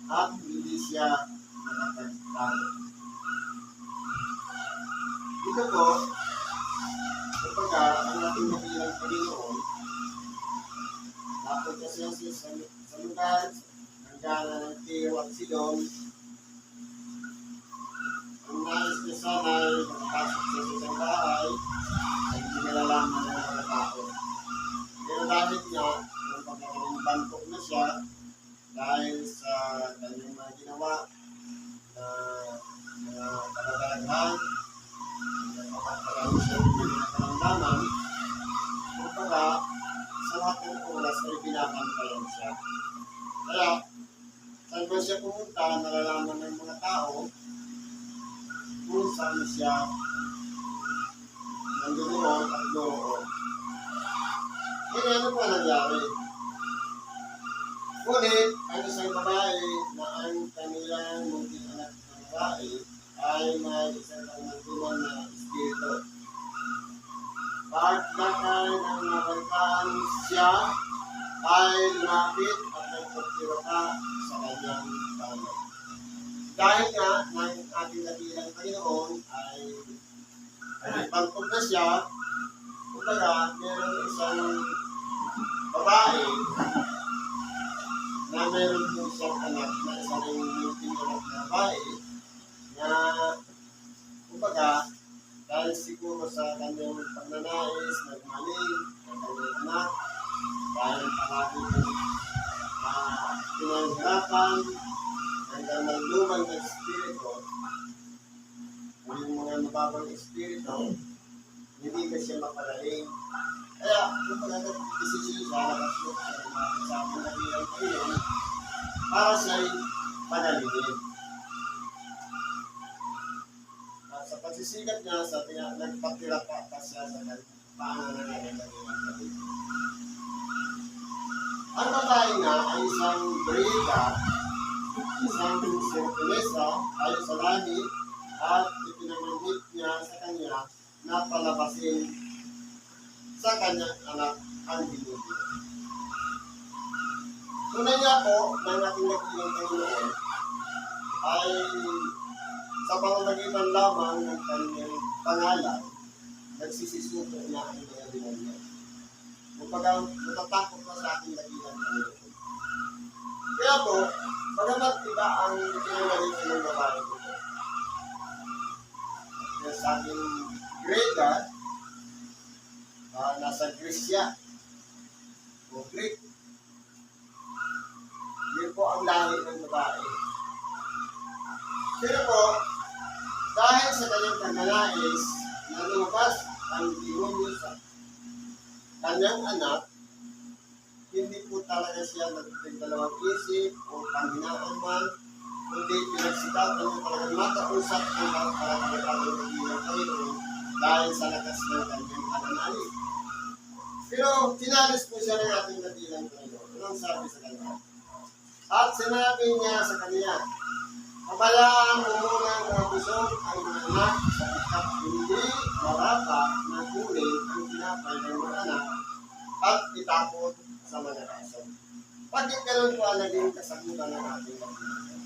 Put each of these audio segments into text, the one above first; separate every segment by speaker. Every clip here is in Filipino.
Speaker 1: at hindi siya nakapagtalo. Ito po, kapag ang ating nabilang Panginoon, napunta siya sa lugar, hanggang ng Tiro at Sidon, ang nais niya sana ay nakapasok siya sa isang bahay, ay hindi nalalaman ng mga tao. Pero dahil niya, nung pagkakaroon bangkok na siya, dahil sa kanyang mga ginawa na mga kababalaghan, na mapagpagaling siya ng mga kalamdaman, kumbaga, sa lahat ng oras ay binabantayan siya. Kaya, saan ba siya pumunta, nalalaman ng mga tao kung saan siya nandoon at doon. Kaya ano po nangyari? Ngunit, ang isang babae na ang kanilang munting anak ng babae ay may isang kamantuman na espiritu. Pagkakay ng nabalitaan siya ay lumapit at nagpagkiraka sa kanyang bahay. Dahil nga ng ating nabilang Panginoon ay bangkog na siya, kumbaga meron isang babae na meron po siyang anak na isang munting anak na babae na kumbaga dahil siguro sa kanyang pagnanais, nagmaling, ng kanyang anak, dahil palagi pinahirapan, hanggang malumang ng espiritu, yung mga mababang espiritu, hindi ka siya mapalaing. Kaya, kung pagkakasisyon siya, nakaslok siya, sa aking nabilang Panginoon, para siya'y panalingin. Sa pagsisigat niya, sabi niya, nagpatira pa siya sa paano na nangyayari. Ang babae nga ay isang Grega, isang Sirpinesa, ayon sa lahi, at ipinamanhit niya sa kanya na palabasin sa kanyang anak ang dilubyo. Tunay niya po ng ating nabilang Panginoon ay sa pamamagitan lamang ng kanyang pangalan, nagsisisuko niya ang mga demonyo. Kumbaga, natatakot na sa ating nabilang Panginoon. Kaya po, bagamat iba ang pinagaling ng babae ko. Kaya sa ating Grega, nasa Grisya o Greek, yun po ang lahi ng babae. Pero po, dahil sa kanyang pagnanais na lumabas ang demonyo sa kanyang anak, hindi po talaga siya nagdalawang isip o panghinaan man, kundi pinagsikatan niya talagang makausap ang parang-parang ng Panginoon dahil sa lakas ng kanyang pananalig. Pero tinalis po siya ng ating nabilang Panginoon. Anong sabi sa kanya? At sinabi niya sa kanya, kabayaan mo muna mga busog ang mga anak sa ikat hindi marapat na kunin ang tinapay ng mga anak at itapon sa mga aso. Bakit ganun po ang naging kasagutan ng ating Panginoon?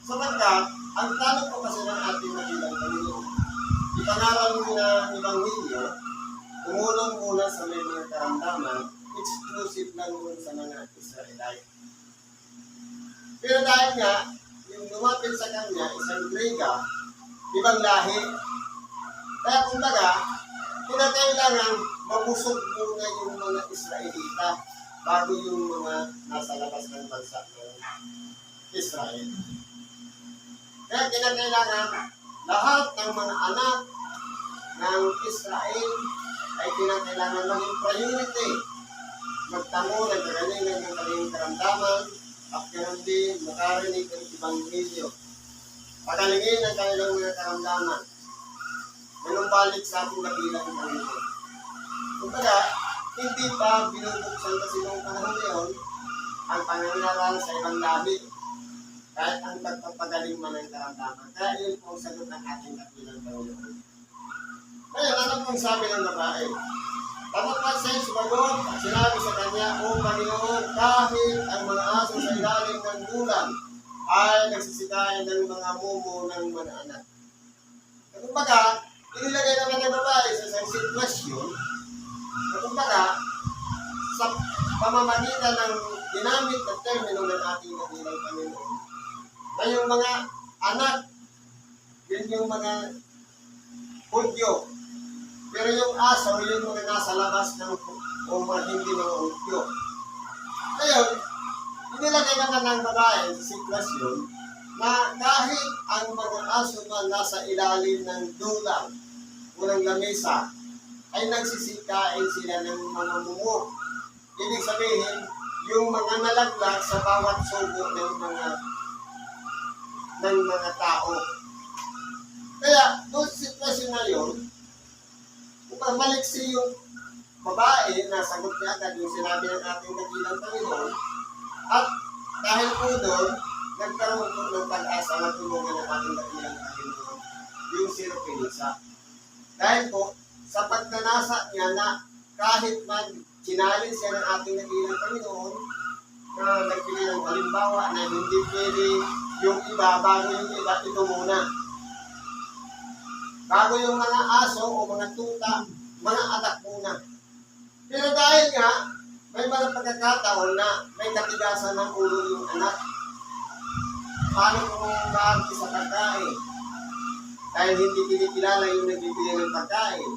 Speaker 1: Sapagkat, ang tanong po kasi ng ating nabilang Panginoon, ipangaral mo na ang Ebanghelyo, tumulong muna sa may mga karamdaman, exclusive lang muna sa mga Israelite. Pero dahil nga, yung lumapit sa kanya, isang Grega, ibang lahi. Kaya kumbaga, kinakailangan mabusog muna yung mga Israelita bago yung mga nasa labas ng bansa ng Israel. Kaya kinakailangan lahat ng mga anak ng Israel ay kinakailangan maging priority. Magtamo, nagkagaling ng kanilang karamdaman, at ganoon din makarinig ng Ebanghelyo. Pagalingin ang kanilang mga karamdaman. Ganun balik sa ating nabilang Panginoon. Kumbaga, hindi pa binubuksan kasi noong panahon ngayon ang pangangaral sa ibang lahi. Kahit ang pagpapagaling man ng karamdaman. Kaya yun po ang sagot ng ating nabilang Panginoon. Kaya ano pong sabi ng babae? Tapat siya sumagot at sinabi sa kanya, O Panginoon, kahit ang mga aso sa ilalim ng bulan ay nagsisikain ng mga mumo ng mga anak. At kumbaga, inilagay naman ng babae sa isang sitwasyon na kumbaga, sa pamamagitan ng ginamit na termino ng ating dakilang Panginoon, na yung mga anak, yun yung mga Hudyo. Pero yung aso, yun mga nasa labas ng o mga hindi mga Hudyo. Ngayon, inilagay naman ng babae sa sitwasyon na kahit ang mga aso na nasa ilalim ng dulang o ng lamesa ay nagsisikain sila ng mga mumo. Ibig sabihin, yung mga nalaglag sa bawat sugo ng mga tao. Kaya, doon sa sitwasyon na yun, kung maliksi yung babae, nasagot niya agad yung sinabi ng ating dakilang Panginoon, at dahil po doon, nagkaroon po ng pag-asa na tulungan ng ating dakilang Panginoon, yung Sirofenisa. Dahil po, sa pagkanasa niya na kahit man sinalin siya ng ating dakilang Panginoon, na nagbili ng halimbawa na hindi pwede yung iba, bago yung iba, ito muna. Bago yung mga aso o mga tuta, mga anak muna. Pero dahil nga, may mga pagkakataon na may katigasan ng ulo yung anak. Paano kung maarti sa pagkain? Dahil hindi kinikilala yung nagbibili ng pagkain.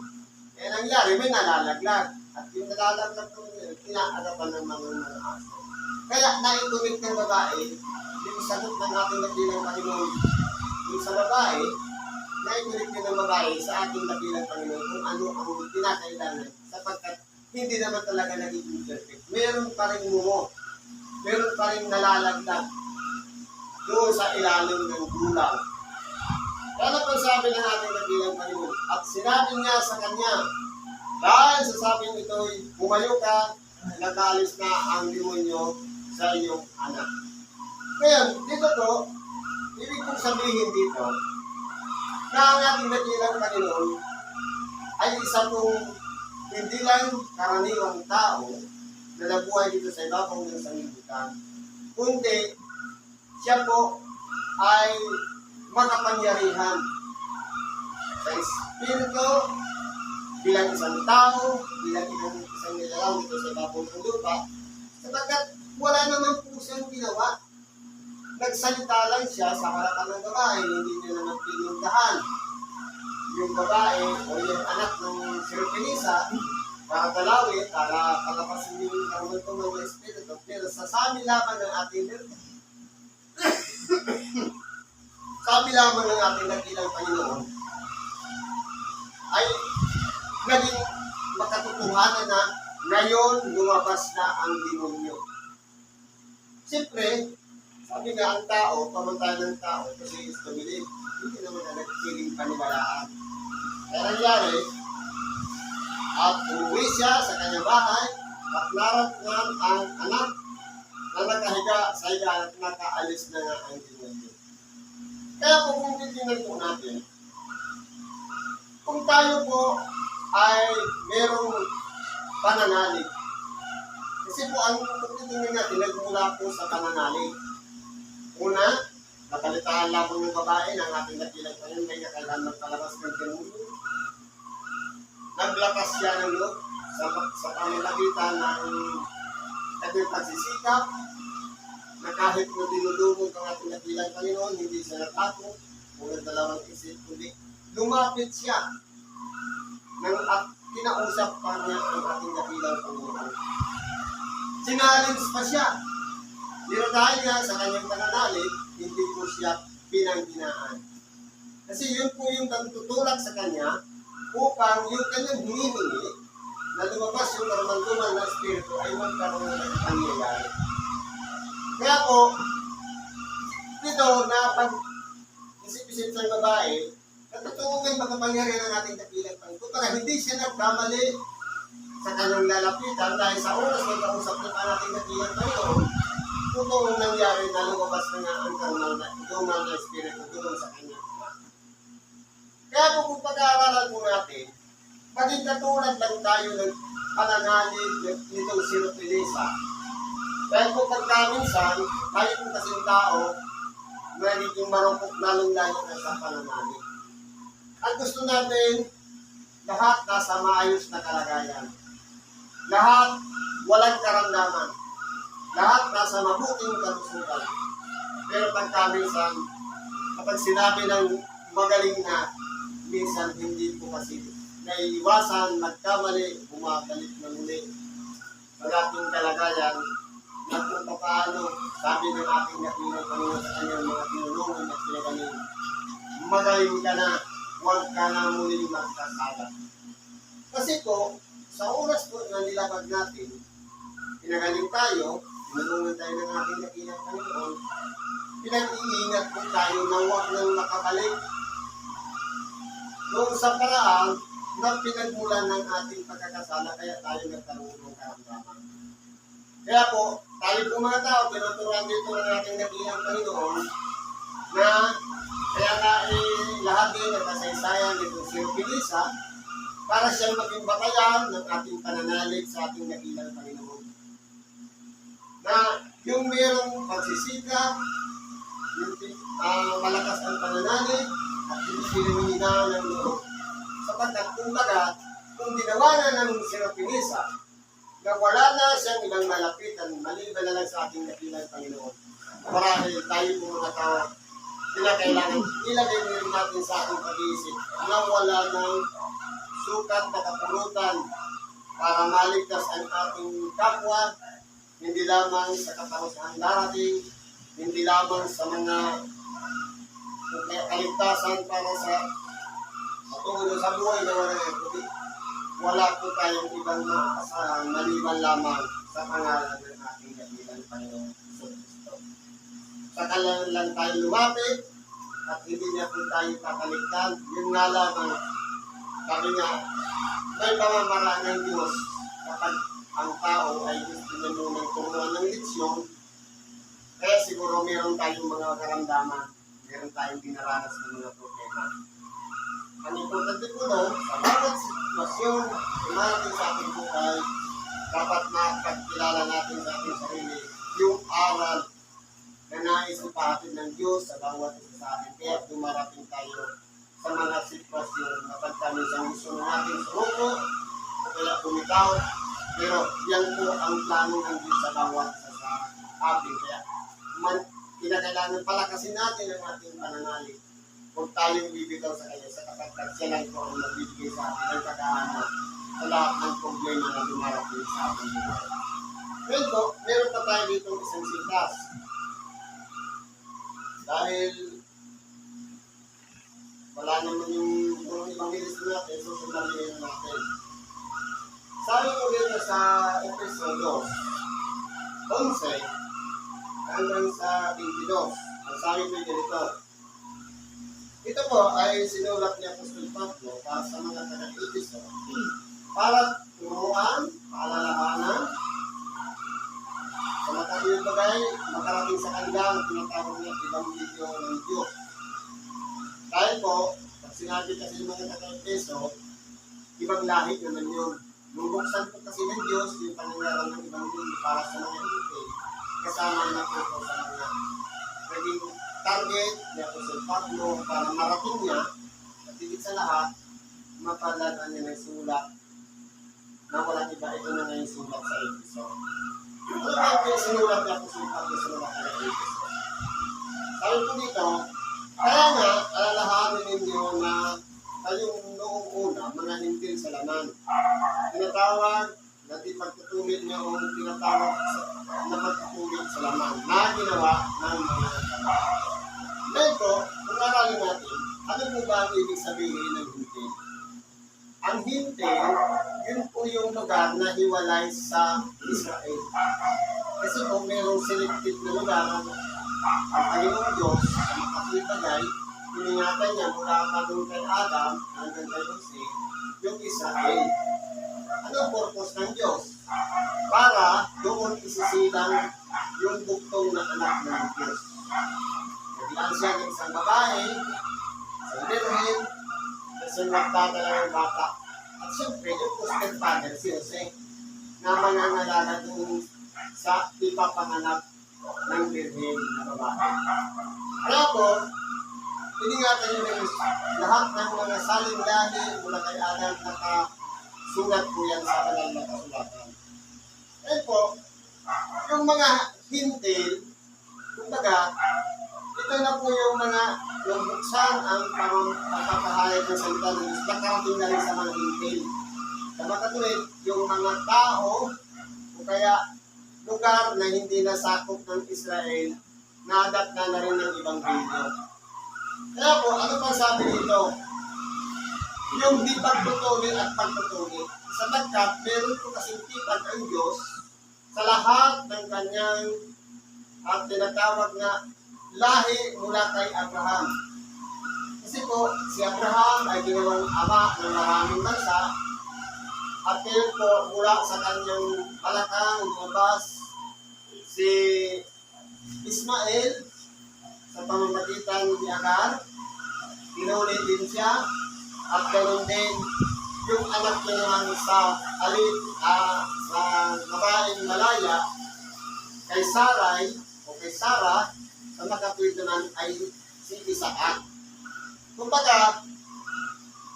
Speaker 1: Kaya nangyari, may nalalaglag. At yung nalalaglag ko, inaagapan ng mga aso. Kaya naitulit ng babae, yung sagot ng ating dakilang Panginoon, yung sa babae, naitulit din ng babae sa ating dakilang Panginoon kung ano ang pinakailangan sapagkat hindi naman talaga nagiging perfect. Meron pa rin mumo, meron pa rin nalalaglag doon sa ilalim ng gulang. Kaya po sabi ng ating dakilang Panginoon, at sinabi niya sa kanya, dahil sa sabing ito'y pumayo ka, nag-aalis na ang demonyo sa iyong anak. Ngayon, dito to, ibig kong sabihin dito, na ang ating dakilang Panginoon ay isa pong hindi lang karaniwang tao na nabuhay dito sa ibabaw ng sanlibutan, kundi siya po ay makapangyarihan sa Espiritu bilang isang tao, bilang isang nilalang dito sa ibabaw ng lupa, sapagkat wala naman po siyang ginawa. Nagsalita lang siya sa harapan ng babae, hindi niya naman pinuntahan yung babae o yung anak ng Sirofenisa para dalawin, para palapasin yung karumantungan ng Espiritu. Pero sa sabi lamang ng ating sabi lamang ng ating dakilang Panginoon ay naging makatotohanan na ngayon lumabas na ang demonyo. Siyempre, sabi nga ang tao, pamantayan ng tao, kasi tumilip, hindi naman na nagsiling paniwalaan. Kaya nangyari, at umuwi siya sa kanyang bahay, at naratnan ang anak na nakahiga sa higa at nakaalis na nga ang demonyo. Kaya kung titingnan po natin, kung tayo po ay merong pananalig, kasi po ang titingnan natin, nagmula po sa pananalig. Una, napalitaan lamang ng babae ng ating dakilang Panginoon, may kailangan magpalabas ng demonyo. Naglakas siya ng loob sa pamamagitan ng kanyang pagsisikap, na kahit na dinudumog ang ating dakilang Panginoon, hindi siya natakot, unang dalawang isip, kundi lumapit siya at kinausap pa niya ang ating dakilang Panginoon. Sinalins pa siya. Pero dahil nga sa kanyang pananalig, hindi po siya pinanghinaan. Kasi yun po yung tutulak sa kanya upang yung kanyang hinihingi na lumabas yung karumanduman ng Espiritu ay magkaroon ng pangyayari. Kaya po, dito na pag-isip-isip sa babae, natutulong ng makapangyarihan ng ating dakilang Panginoon. Para hindi siya nagkamali sa kanyang lalapitan dahil sa oras na kausap niya ang ating dakilang Panginoon, totoong nangyari na lumabas na nga ang karumanduman ng Espiritu doon sa kanyang ama. Kaya kung pag-aaralan po natin, maging katulad lang tayo ng pananalig nitong Sirofenisa. Dahil po pagkaminsan, tayo po kasing tao, nagiging marupok lalong lalo na sa pananalig. At gusto natin, lahat nasa maayos na kalagayan. Lahat walang karamdaman. Lahat nasa mabuting kalusugan. Pero pagkaminsan, kapag sinabi ng magaling na, minsan hindi po kasi naiiwasan, nagkamali, bumabalik na muli. Sa ating kalagayan, at kung paano, sabi ng ating nakilang Panginoon sa kanyang mga tinulungan at sinagaling, magaling ka na, huwag ka na muling magkasala. Kasi po, sa oras po na nilabag natin, pinagaling tayo, tinulungan tayo ng ating nakilang Panginoon, pinag-iingat po tayo na huwag nang makabalik noong sa paraan na pinagmulan ng ating pagkakasala, kaya tayo nagkaroon ng karamdaman. Kaya po, tayo po mga tao, tinuturuan dito ng ating nakilang Panginoon na kaya nga lahat din ang kasaysayan dito si Pilisa para siyang maging batayan ng ating pananalig sa ating nakilang Panginoon. Na yung mayroong pagsisikap, yung malakas ang pananalig, at hindi sinumina ng loob. Sapagkat kumbaga, kung ginawa na ng Sirapinisa, na wala na siyang ibang malapitan, maliban na lang sa ating nakilang Panginoon. Marahil tayo po mga tao, kailangan ilagay rin natin sa ating pag-iisip na wala ng sukat na kapulutan para maligtas ang ating kapwa, hindi lamang sa katapusan darating, hindi lamang sa mga kaligtasan para sa tungo sa buhay na wala ng wala po tayong ibang maasahan maliban lamang sa pangalan ng ating dakilang Panginoon Kristo. Sa kanya lang tayo lumapit at hindi niya po tayo kakaligtan. Yun nga lamang, sabi nga, may pamamaraan ng Diyos kapag ang tao ay gusto niya munang tumuhan ng leksyon. Kaya siguro meron tayong mga karamdaman, meron tayong dinaranas ng mga problema. Ang importante po no, sa bawat sitwasyon natin sa ating buhay, dapat makakilala natin sa ating sarili yung aral na nais ipahatid ng Diyos sa bawat isa sa atin. Kaya dumarating tayo sa mga sitwasyon na pagkamisang gusto natin sumuko o kaya bumitaw. Pero yan po ang plano ng Diyos sa bawat isa sa atin. Kaya kinakailangan palakasin natin ang ating pananalig. Huwag tayong bibitaw sa kanya sa kapagkat siya lang po ang nagbibigay sa atin ng kakahanap sa lahat ng problema na dumarating sa ating buhay. Pero meron pa tayo dito isang sitas. Dahil wala naman yung evangelist natin, susundarin natin. Sabi ko dito sa Episodio 11 hanggang sa 22. Ang sabi ko dito, ito po ay sinulat ni Apostol Pablo para sa mga taga-Efeso para turuan, paalalahanan, sa matayong bagay, makarating sa kanila ang tinatawag niya ibang video ng Diyos. Dahil po, pag sinabi kasi ng mga taga-Efeso, ibang lahi naman yun. Bubuksan po kasi ng Diyos yung pangyayari ng ibang video para sa mga hindi, kasama na po sa mga naging target ni Apostol Pablo para marating niya at higit sa lahat mapadala niya ng sulat na walang iba. Ito na nga yung sulat sa Efeso. Ano ba yung sinulat ni Apostol Pablo sa mga Efeso? Sabi po dito, kaya nga alalahanin ninyo na kayong noong una mga hintil sa laman. Tinatawag na di pagtutumid niyo o tinatawag na pagtutumid sa laman na ginawa ng mga tao. Ito, kung aralin natin, ano po ba ang ibig sabihin ng hintil? Ang hintil, yun po yung lugar na hiwalay sa Israel. Kasi kung mayroong selected na lugar, ang Panginoong Diyos, sa makapitagay, iningatan niya mula pa doon kay Adam hanggang kay Jose, yung Israel. Ano ang purpose ng Diyos? Para doon isisilang yung buktong na anak ng Diyos. Nabilang siya ng isang babae, isang birhen, kasi magdadala ng bata. At siyempre, yung foster father, si Jose, na mangangalaga doon sa ipapanganak ng birhen na babae. Kaya po, iningatan nyo ng lahat ng mga saling lahi mula kay Adam nakasulat po yan sa banal na kasulatan. Kaya po, yung mga hintil, kumbaga, ito na po yung mga yung buksan ang pagpapahayag ng salita ng Diyos, nakating na rin sa mga hintil. Sa makatuloy, yung mga tao o kaya lugar na hindi nasakop ng Israel, nadat na rin ng ibang video. Kaya po, ano pa sabi dito? Yung di pagtutuloy at pagtutuloy. Sapagkat meron po kasing tipan ang Diyos sa lahat ng kanyang at tinatawag na lahi mula kay Abraham. Kasi po, si Abraham ay ginawang ama ng maraming bansa at ngayon po mula sa kanyang palakang lumabas si Ismael sa pamamagitan ni Agar, tinulit din siya at ganoon din yung anak niya naman sa sa babaeng Malaya kay Sarai o kay Sarah sa makatuwid naman ay si Isaac. Kumbaga,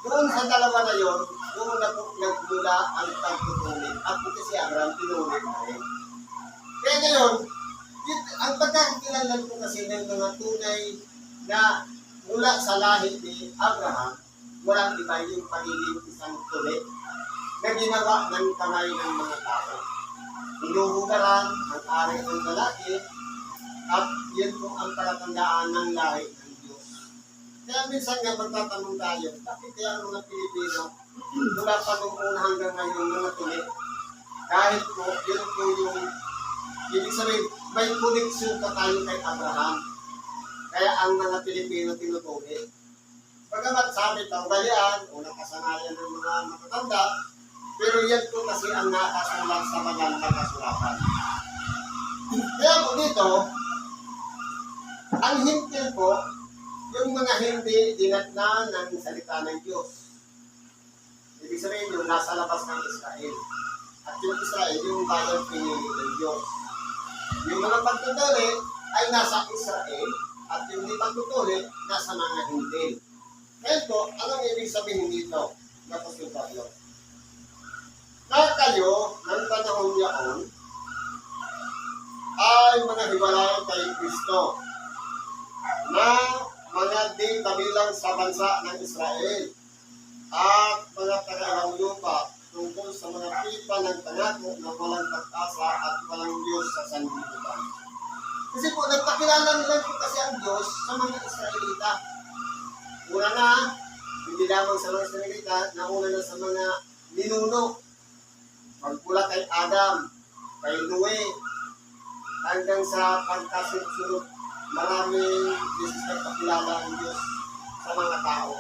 Speaker 1: doon sa dalawa na yun, doon na po nagmula ang pagtutuloy. At po si Abraham tinuloy na rin. Kaya ngayon, ang pagkakakilanlan po kasi ng mga tunay na mula sa lahi ni Abraham, walang iba yung pagiging isang tuloy na ginawa ng kamay ng mga tao. Hinuhugaran ang ari ng lalaki at yun po ang palatandaan ng lahi ng Diyos. Kaya minsan nga magtatanong tayo, bakit kaya ang mga Pilipino mula pa nung una hanggang ngayon mga tuloy? Kahit po, yun po yung ibig sabihin, may koneksyon pa tayo kay Abraham. Kaya ang mga Pilipino tinutuloy. Pagamat sabi tanggalian o nakasanayan ng mga matatanda, pero yan po kasi ang nakasulat sa banal na kasulatan. Kaya po dito, ang hintil po, yung mga hindi dinatnan ng salita ng Diyos. Ibig sabihin yung nasa labas ng Israel. At yung Israel, yung bayan pinili ng Diyos. Yung mga pagtutuli ay nasa Israel at yung di pagtutuli nasa mga hindi. Kaya po, anong ibig sabihin dito? Napasyon Pablo. Na kayo, ng panahon yaon, ay mga hiwalay kay Kristo na mga di kabilang sa bansa ng Israel at mga taga-alang lupa tungkol sa mga pipa ng pangako na walang pag-asa at walang Diyos sa sanlibutan. Kasi po, nagpakilala nila po kasi ang Diyos sa mga Israelita. Una na, hindi lamang sa mga Israelita, nauna na sa mga ninuno. Magmula kay Adam, kay Noe, hanggang sa pagkasunod, maraming beses nagpakilala ang Diyos sa mga tao.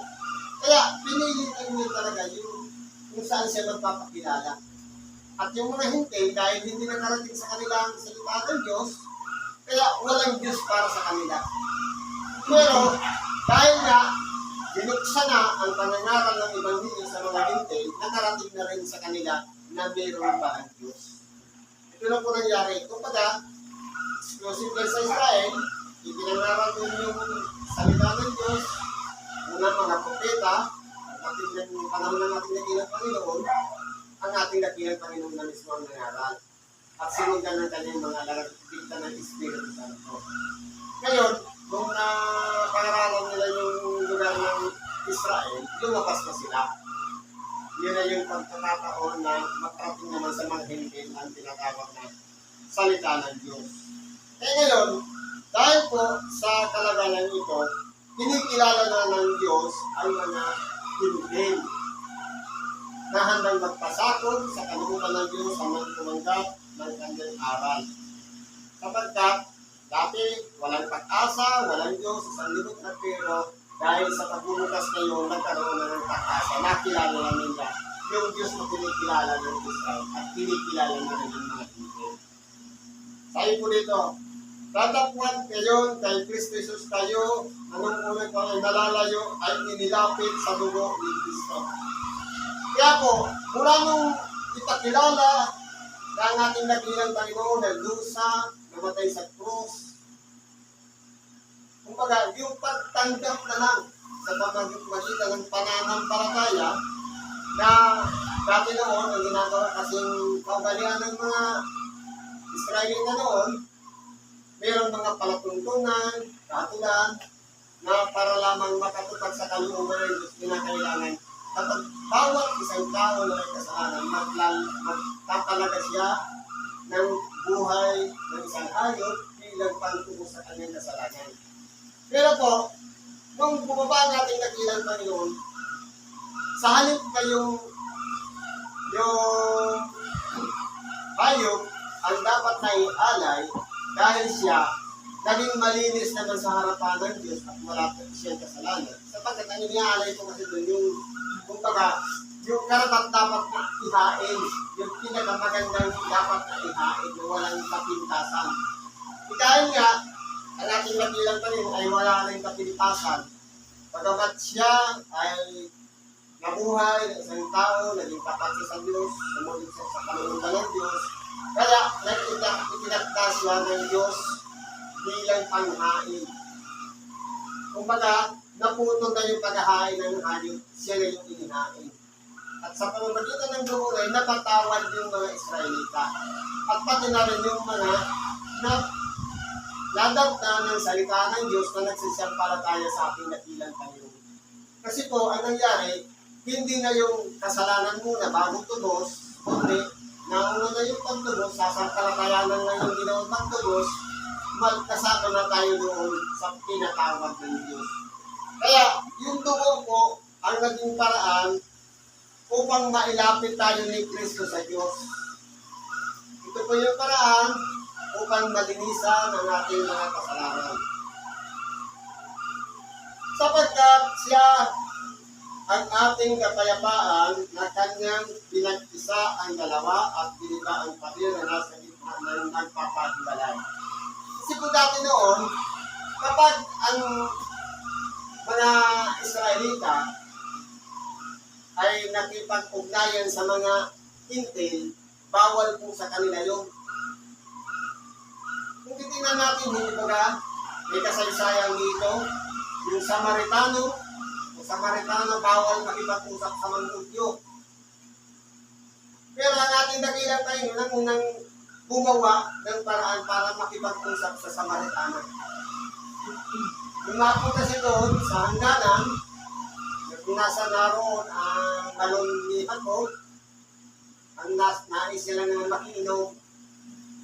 Speaker 1: Kaya, pinili niyo talaga yung kung saan siya magpapakilala. At yung mga hindi, dahil hindi nakarating sa kanilang salita ng Diyos, kaya walang Diyos para sa kanila. Pero, dahil nga, binuksan na ang panangaral ng Ebanghelyo sa mga hindi, nakarating na rin sa kanila na mayroon pa ang Diyos. Ito na po nangyari. Kumbaga, exclusive lang sa Israel, ipinangaral din yung salita ng Diyos, unang mga propeta, at ng panahon ng ating nakilang Panginoon, ang ating nakilang Panginoon na mismo ang nangaral. At sinundan ng kanyang mga dikta ng Espiritu Santo. Ngayon, kung napangaralan nila yung lugar ng Israel, lumabas na sila. Yun na yung pagkakataon na makarating naman sa mga hindi ang tinatawag na salita ng Diyos. Kaya ngayon, dahil po sa kalagayan ito, kinikilala na ng Diyos ang mga hindi na handang magpasakot sa kanukutan ng Diyos sa mga tumanggap ng kanyang aral. Sapagkat dati walang pag-asa, walang Diyos sa sanlibutan, pero dahil sa pagbubukas ngayon, nagkaroon na ng pag-asa, nakilala na nila yung Diyos na kinikilala ng Israel at kinikilala na rin ng mga hindi. Sabi po dito, tatapuan kayo kay Kristo Jesus kayo, anong unang ko ay nalalayo ay inilapit sa dugo ni Kristo. Kaya po, mula nung ipakilala na ang ating nakilang Panginoon, nagdusa, namatay sa krus, Kumbaga, yung pagtanggap na lang sa pamamagitan ng pananampalataya na dati noon, ang ginagawa kasing kaugalian ng mga Israelita noon, mayroong mga palatuntunan, katulan, na para lamang makatupad sa kalooban ng Diyos, kinakailangan kapag bawat isang tao na may kasalanan, magtatalaga siya ng buhay ng isang hayop bilang pangtubo sa kanyang kasalanan. Pero po, nung bumaba ang ating dakilang Panginoon, sa halip na yung hayop ang dapat na ialay dahil siya naging malinis naman sa harapan ng Diyos at wala siyang kasalanan. Sapagkat ang iniaalay ko kasi doon yung, kumbaga, yung karapat dapat na ihain, yung pinakamagandang dapat na ihain na walang kapintasan. Dahil nga, ang ating dakilang Panginoon ay wala rin kapintasan. Pagkakat siya ay nabuhay ng isang tao, naging tapat sa Diyos, sumunod siya sa kalooban ng Diyos. Kaya, itinakda siya ng Diyos bilang panghain. Kumbaga, naputol na yung paghahain ng hayop, siya na yung inihain. At sa pamamagitan ng dugo ay napatawad yung mga Israelita. At pati na rin yung mga nadagda ng salita ng Diyos na nagsisampalataya sa ating dakilang Panginoon. Kasi po, ang nangyari, hindi na yung kasalanan muna bago tubos, kundi nauna na yung pagtubos, sasampalatayanan na yung ginawang pagtubos, magkasama na tayo doon sa pinatawag ng Diyos. Kaya, yung dugo po, ang naging paraan upang mailapit tayo ni Kristo sa Diyos. Ito po yung paraan upang malinisan ang ating mga kasalanan. Sapagkat siya ang ating kapayapaan na kanyang pinag-isa ang dalawa at biniba ang pader na nasa gitna ng nagpapahiwalay. Kasi po dati noon, kapag ang mga Israelita ay nakipag-ugnayan sa mga hintil, bawal po sa kanila yun. Kung titingnan natin, hindi ba may kasaysayan dito, yung Samaritano bawal makipag-usap sa mga Hudyo. Pero ang ating dakilang tayo nang unang gumawa ng paraan para makipag-usap sa Samaritano. Nung napunta siya doon sa hangganan, kung nasa naroon ang balon ni Jacob, ang nais niya lang naman makiinom.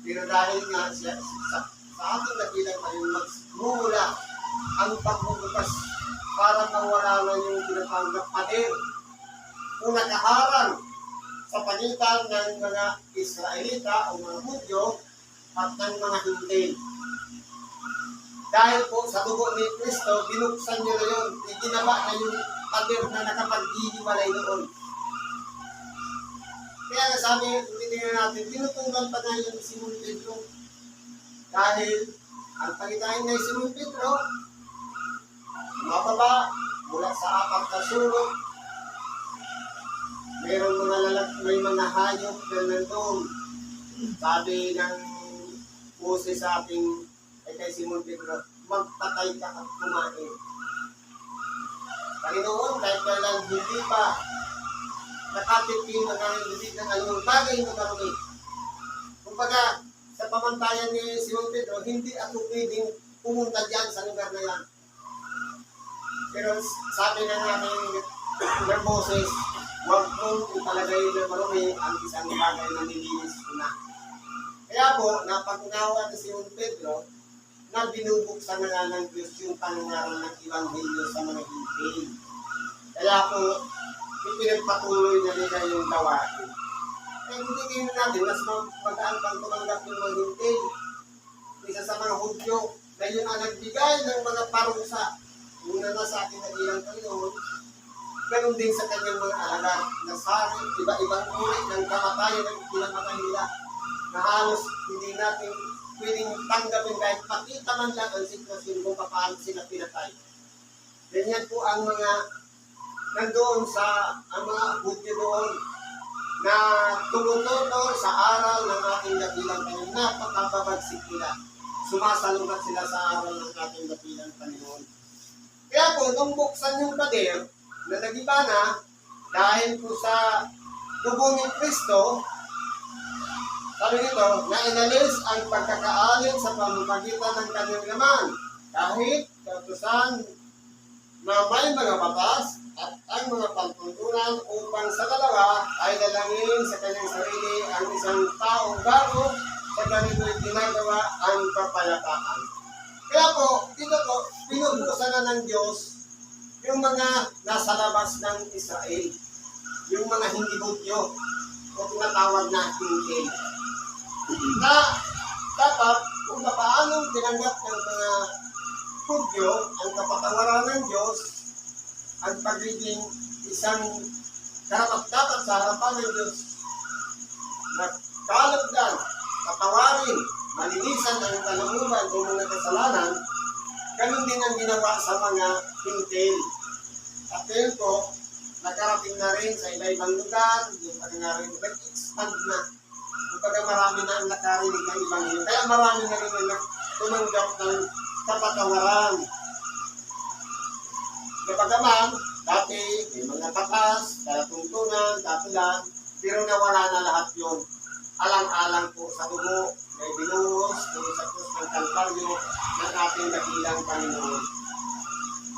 Speaker 1: Pero dahil nga siya, sa ating dakilang tayo, magmumula ang pagbubukas para mawala na yung pinapanggap pader kung nakaharang sa pagitan ng mga Israelita o mga Hudyo at ng mga Hintil. Dahil po sa dugo ni Kristo, binuksan niya na yun, iginaba na yung pader na nakapaghihiwalay noon. Kaya nasabi, titingnan natin, tinutunggan pa na yung Simon Pedro. Dahil ang pagitain na yung Simon Pedro, mababa mula sa apat na sulok, may mga hayop na nandun. Sabi ng Moses sa ating kay Simon Pedro, magpatay ka at kumain. Panginoon, kahit kailan hindi pa nakatikim na nangingibig ng anong bagay na marumi. Kumbaga, sa pamantayan ni Simon Pedro, hindi ako pwedeng pumunta dyan sa lugar na yan. Pero sabi ng aming ng Moses, huwag mong ipalagay na marumi ang isang bagay na nilinis ko na. Kaya po, napag-unawa ni Simon Pedro, na binubuksan na nga ng Diyos yung pangaral ng Ebanghelyo sa mga hintil. Kaya po, ipinagpatuloy na nila yung gawain. Kaya hindi kayo natin, mas magaan pang tumanggap yung mga hintil. Isa sa mga Hudyo, na yun ang nagbigay ng mga parusa. Una na sa ating nagilang Panginoon, ganun din sa kanyang mga alagad na sa iba-ibang uri ng kamatayan ng kinamatay nila na halos hindi natin pwedeng tanggapin kahit makita man lang ang sitwasyon kung paano sila pinatay. Ganyan po ang mga nandoon sa ang mga Hudyo doon na tumututo sa aral ng ating dakilang Panginoon, napakababagsik nila. sumasalungat sila sa aral ng ating dakilang Panginoon. Kaya po, nung buksan yung pader na nagiba na, dahil po sa dugo ni Kristo, sabi nito, na inalis ang pagkakaalin sa pamamagitan ng kanyang laman, kahit kautusan na may mga batas at ang mga pagtuntunan upang sa dalawa ay dalangin sa kanyang sarili ang isang taong bago sa ganito'y ginagawa ang kapayapaan. Kaya po, dito po, pinubusan na ng Diyos yung mga nasa labas ng Israel, yung mga hindi Hudyo, o tinatawag na Hintil. Na dapat kung paano tinanggap ng mga Hudyo ang kapatawaran ng Diyos, ang pagiging isang karapat-dapat sa harapan ng Diyos na kalagdan, patawarin, malinisan ang kalooban o mga kasalanan, ganun din ang ginawa sa mga Hintil. At yun po, nakarating na rin sa iba-ibang lugar, yung pag-ngarin, nag-expand na. Kapag marami na ang nakarinig ng Ebanghelyo, kaya marami na rin na tumanggap ng kapatawaran. Kapagaman, dati may mga batas, kalatuntunan, katulan, pero nawala na lahat yun. Alang-alang po sa dugo, may binuhos, doon sa krus ng Kalbaryo ng ating dakilang Panginoon.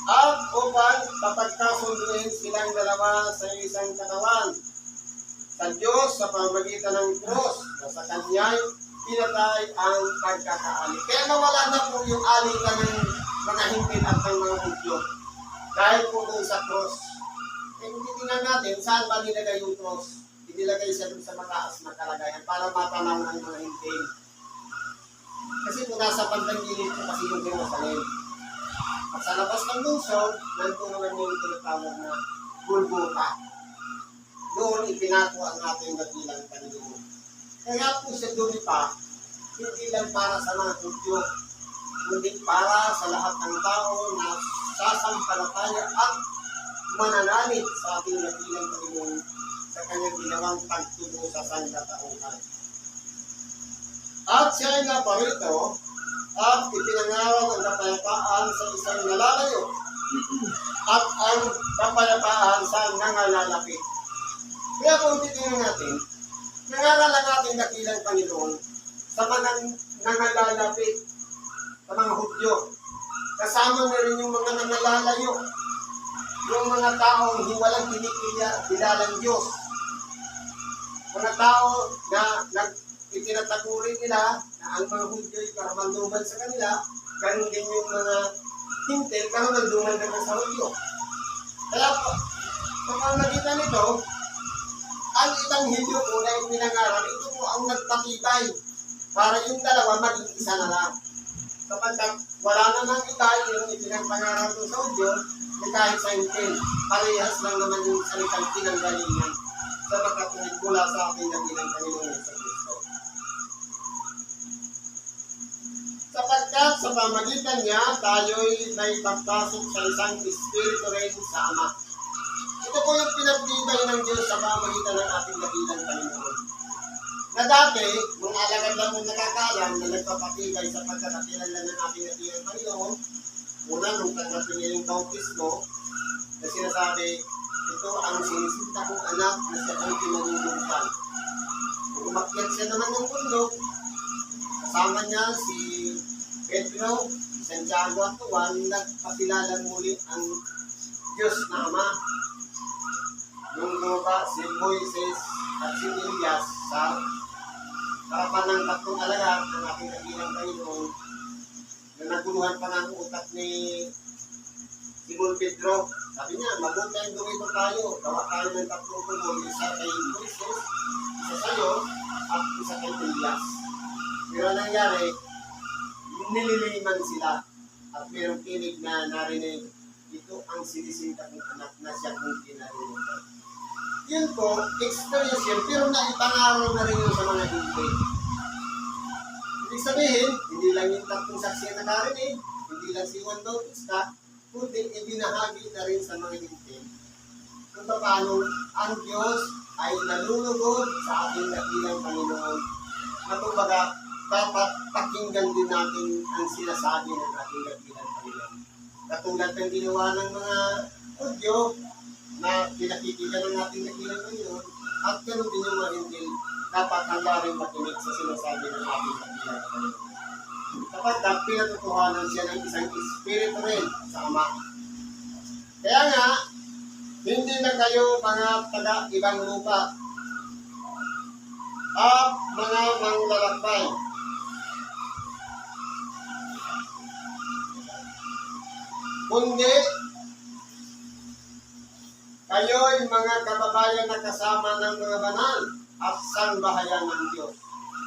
Speaker 1: At upang mapagkasunduin silang dalawa sa isang katawan, sa Diyos sa pamamagitan ng krus na sa Kanya'y pinatay ang pagkakaali. Kaya nawala na po yung alitan ng mga Hintil at ng mga Hudyo. Dahil po doon sa krus. Eh, hindi tingnan natin saan ba nilagay yung krus. Inilagay siya doon sa mataas na kalagayan para matanaw ang mga Hintil. Kasi kung nasa bandang gilid po kasi yung Jerusalem. At sa labas ng lungsod, nandun naman yung tinatawag na Golgotha. Doon ipinako ang ating dakilang Panginoon. Kaya po siya doon pa, hindi lang para sa mga Hudyo, kundi para sa lahat ng tao na sasampalataya at mananalig sa ating dakilang Panginoon sa kanyang ginawang pagtubo sa sangkatauhan. At siya ay naparito at ipinangaral ang kapayapaan sa isang nalalayo at ang kapayapaan sa nangalalapit. Kaya kung titingnan natin, nangaral ang ating dakilang Panginoon sa mga nangalalapit, sa mga Hudyo. Kasama na rin yung mga nangalalayo, yung mga taong walang kilalang Diyos. Mga tao na itinatagurin nila na ang mga Hudyo ay karamanduman sa kanila, ganun din yung mga Hintil, karamanduman naman sa Hudyo. Kaya po, sa pamamagitan nito, ang Ebanghelyo po na ipinangaral, ito po ang nagpatibay para yung dalawa maging isa na lang. Kapag wala namang iba yung ipinagpangaral ko sa Hudyo, kahit sa Hintil, parehas lang naman yung salitang pinanggalingan sa magkatulig mula sa ating dakilang Panginoon sa Kristo. Sapagkat sa pamagitan niya, tayo'y naipagpasok sa isang espiritu rin sa Ama. Ito po yung pinagtibay ng Diyos sa pamagitan ng ating dakilang Panginoon. Na dati, mga alagad lang ng nakakalam na nagpapatibay sa pagkakatilan lang ng ating dakilang Panginoon, una, nung tanggapin niya yung bautismo, na sinasabi, ito ang sinisinta kong anak na siya ang pinanunungkan. Kung umakyat siya naman ng bundok, kasama niya si Pedro, si Santiago at Juan, nagpakilala muli ang Diyos na Ama. Nung lumaba si Moises at si Elias sa harapan ng tatlong alagad ng ating dakilang Panginoon, na naguluhan pa ng utak ni Simon Pedro. Sabi niya, mabuti ang dumito tayo. Gawa tayo ng tatlong tulong, isa kay Moises, isa sa'yo, at isa kay Elias. Pero nangyari, nililiman sila. At mayroong tinig na narinig, ito ang sinisinta kong anak na siya kong pinarinutan. Yun po, experience yun, pero naipangaral na rin yun sa mga hindi. Ibig sabihin, hindi lang yung tatlong saksi na nakarinig, hindi lang si Juan Bautista, kundi ibinahagi na rin sa mga hindi. Kung paano ang Diyos ay nalulugod sa ating dakilang Panginoon. Na kumbaga, dapat pakinggan din natin ang sinasabi ng ating dakilang Panginoon. Katulad ng ginawa ng mga Hudyo na pinakikinggan ng ating dakilang Panginoon, at ganoon din yung mga Hintil, dapat handa rin makinig sa sinasabi ng ating dakilang Panginoon. Kapag pinatutuhanan siya ng isang espiritu rin sa Ama. Kaya nga, hindi na kayo mga taga-ibang lupa at mga manglalakbay. Kundi, kayo'y mga kababayan na kasama ng mga banal at sangbahayan ng Diyos.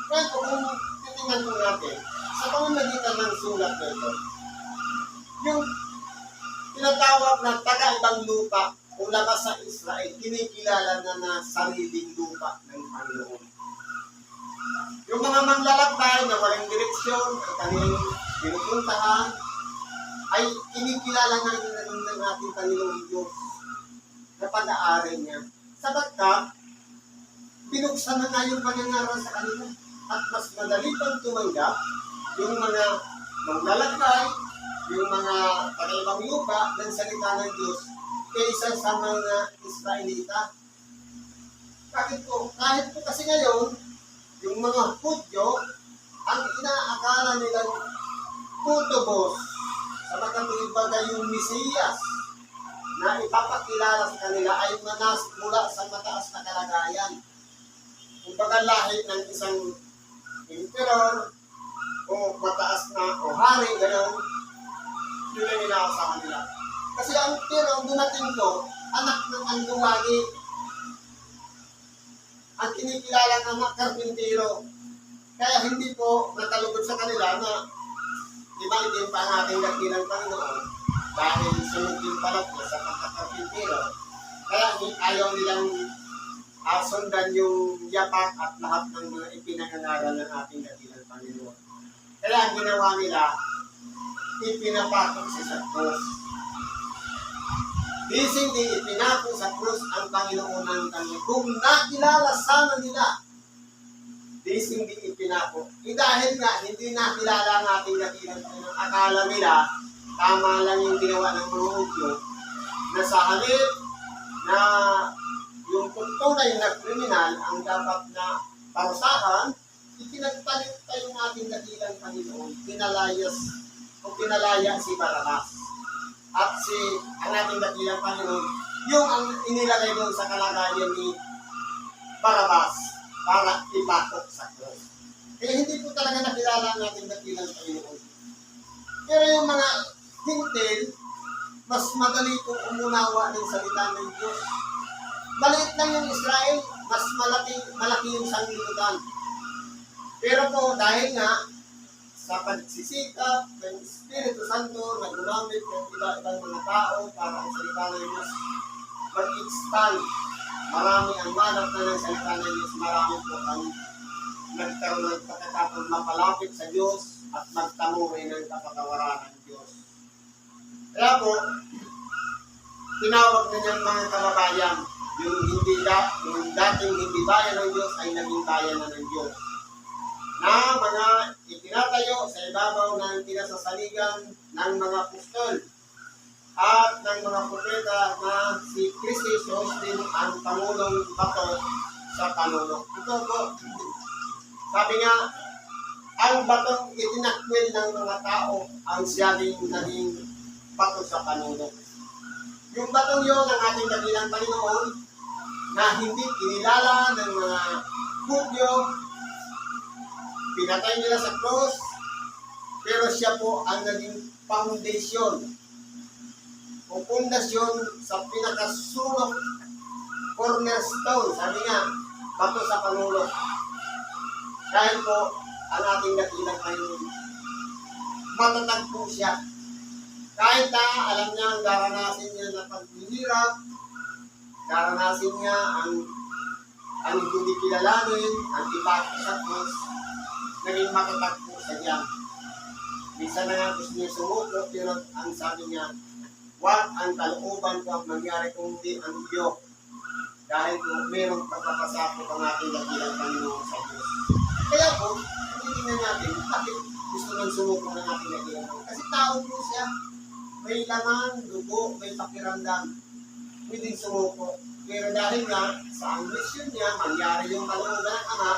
Speaker 1: Kaya kung titingnan mo natin, sa pamamagitan ng sulat na ito, yung tinatawag na taga-ibang lupa o labas sa Israel, kinikilala na sariling lupa ng Panginoon. Yung mga manglalakbay na walang direksyon, ang kanilang pinupuntahan, ay kinikilala na ng ating Panginoong Diyos na pag-aaral niya. Sapagkat, binuksan na nga yung pangangaral sa kanila at mas madali pang tumanggap yung mga manglalakbay, yung mga taga-ibang lupa ng salita ng Diyos kaysa sa mga Israelita. Bakit po? Kahit po kasi ngayon, yung mga Hudyo, ang inaakala nilang tutubos sa makatuwid bagay yung Mesiyas na ipapakilala sa kanila ay manas mula sa mataas na kalagayan. Kung lahi ng isang emperor o mataas na o hari, gano'n, yun ang inaasahan nila. Kasi ang pero dumating ko, anak ng Anduwagi, ang kinikilala ng mga karpintero. Kaya hindi po nakalugod sa kanila na ibang pa ang ating dakilang Panginoon dahil sunod din pala po sa pagkakarpintero. Kaya ayaw nilang sundan yung yapak at lahat ng mga ipinangangaral ng ating dakilang Panginoon. Kaya ang ginawa nila, ipinapatok siya sa krus. Hindi ipinako sa krus ang Panginoon ng kanya. Kung nakilala sana nila, hindi ipinako. Dahil nga, hindi nakilala ang ating dakilang Panginoon. Akala nila, tama lang yung ginawa ng mga Hudyo, na sa halip na yung tunay na kriminal ang dapat na parusahan, itinagpalit tayo ng ating dakilang Panginoon, pinalaya si Barabas. At ang ating dakilang Panginoon, yung ang inilagay doon sa kalagayan ni Barabas para ipatok sa krus. Kaya hindi po talaga nakilala ang ating dakilang Panginoon. Pero yung mga Hintil, mas madali kong umunawa ng salita ng Diyos. Maliit lang yung Israel, mas malaki yung sanglibutan. Pero po, dahil nga, sa pagsisikap ng Espiritu Santo na gumamit ng iba-ibang mga tao para ang salita ng Diyos mag-expand. Marami ang manap na ng salita ng Diyos. Marami po ang nagkaroon ng pagkakataon mapalapit sa Diyos at magtamuri ng kapatawaran ng Diyos. Kaya po, tinawag na niyang mga kababayan, yung dating hindi bayan ng Diyos ay naging bayan na ng Diyos. Na mga itinatayo sa ibabaw ng pinasasaligan ng mga apostol at ng mga propeta na si Kristo Jesus din ang Pangulong Bato sa panuno. Ito po, sabi nga, ang batong itinakwil ng mga tao ang siya din naging bato sa panuno. Yung batong yun ang ating dakilang Panginoon na hindi kinilala ng mga Hudyo, pinatay nila sa cross, pero siya po ang naging foundation o pundasyon sa pinakasulok cornerstone. Sabi nga, bato sa panulo. Dahil po, ang ating dakilang Panginoon, matatag po siya. Kahit na alam niya ang daranasin niya na paghihirap, daranasin niya ang hindi kilalanin, ang ipako sa cross, naging matatag po sa diyan. Minsan na nga gusto niya sumuko, pero ang sabi niya, wag ang kalooban ko ang mangyari kundi ang iyo. Dahil po mayroong pagpapasakot ang ating dakilang Panginoon sa Diyos. Kaya po, hindi titingnan natin, bakit gusto nang sumuko ng ating kaibigan? Kasi tao po siya. May laman, dugo, may pakiramdam. Pwedeng sumuko. Pero dahil nga, sa ambisyon niya, mangyari yung kalungan ng Ama,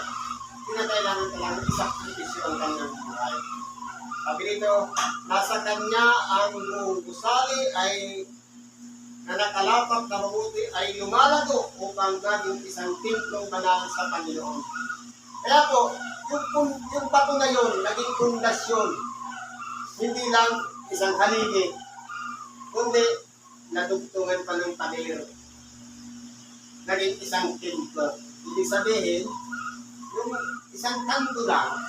Speaker 1: kinakailangan talagang isakripisyo ang kanyang buhay. Sabi nito, nasa kanya ang buong gusali ay na nakalapat na mabuti ay lumalago upang gaging isang timplong banal sa Panginoon. Kaya po, yung bato na yun, naging pundasyon. Hindi lang isang haligi, kundi nadugtungan pa ng pader. Naging isang templo. Ibig sabihin, yung isang kanto lang,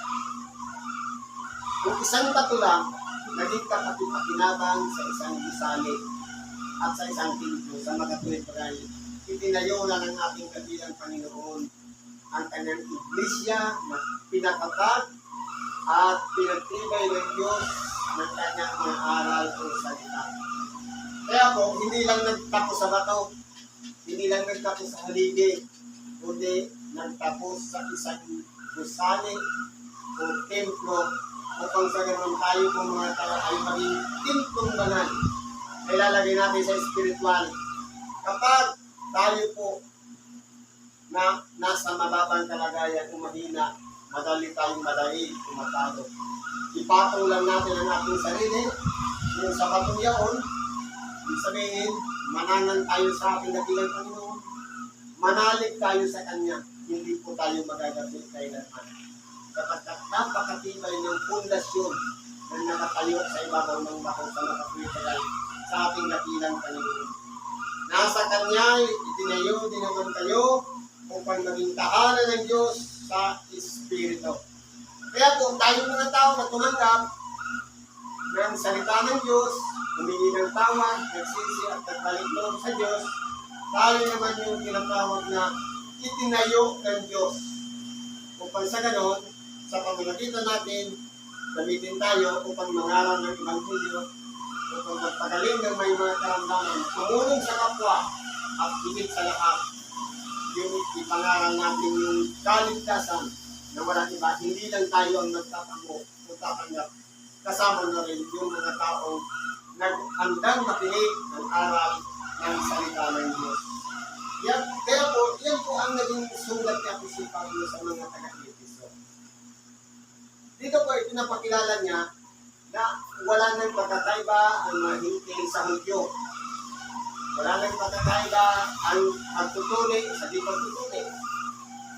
Speaker 1: yung isang bato lang, naging kapatipakinabang sa isang gusali at sa isang templo, sa makatuwid bagay. Itinayo na ng ating kabilang Panginoon ang kanyang iglesia na pinatatag at pinagtibay ng Diyos ng kanyang mga aral o salita. Kaya po, hindi lang nagtapos sa bato, hindi lang nagtapos sa haligi, kundi nagtapos sa isang gusali o templo upang sa ganun tayo kung mga tao ay maging templong banal. Ay lalagay natin sa spiritual. Kapag tayo po na nasa mababang kalagayan o mahina, madali tayong madali, tumatalo. Ipatong lang natin ang ating sarili, yung sa batong yaon, ibig sabihin, manangan tayo sa ating dakilang Panginoon, manalig tayo sa Kanya, hindi po tayo magagabi kailanman. Sapagkat napakatibay ng pundasyon na nakatayo sa ibabaw ng bako sa makapulitagay sa ating dakilang Panginoon. Nasa Kanya, itinayo din naman kayo upang maging tahanan ng Diyos sa Espiritu. Kaya po, tayo mga tao na tumanggap ng salita ng Diyos, humingi ng tawad, nagsisi at nagbalik loob sa Diyos, tayo naman yung tinatawag na itinayo ng Diyos. Upang sa ganon, sa pamamagitan natin, gamitin tayo upang mangaral ng Ebanghelyo, upang magpagaling ng may mga karamdaman, tumulong sa kapwa, at higit sa lahat, yung ipangaral natin yung kaligtasan na walang iba, hindi lang tayo ang nagtatanggap o tatanggap. Kasama na rin yung mga taong naghandang makinig ng aral ng salita ng Diyos. Kaya po, yan po ang naging sulat ni Apostol Pablo sa mga taga-Efeso. Dito po, pinapakilala niya na wala nang pagkakaiba ang mga hintil sa Hudyo. Wala nang pagkakaiba ang pagtutuli sa di pagtutuli.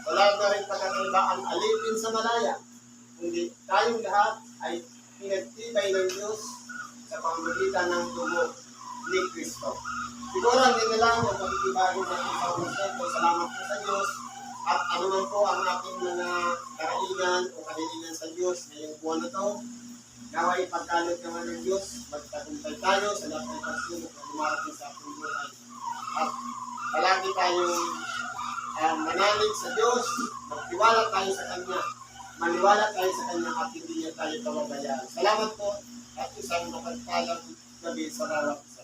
Speaker 1: Wala na rin pagkakaiba ang alipin sa malaya. Kundi tayong lahat ay pinagtibay ng Diyos sa pamamagitan ng dugo ni Kristo. Siguro hindi na lang ang pagkikibago natin sa umusap. Salamat po sa Diyos. At ano man po ang ating mga kainan o kahilingan sa Diyos ngayong buwan na ito, nawa ipagkalot naman ng Diyos, magtagumpay tayo sa lahat ng pagsulok na dumarating sa ating buhay. At palagi tayong manalig sa Diyos, magtiwala tayo sa Kanya, maniwala tayo sa Kanya at hindi niya tayo kawabayaan. Salamat po at isang mapagpalang gabi sa bawat isa.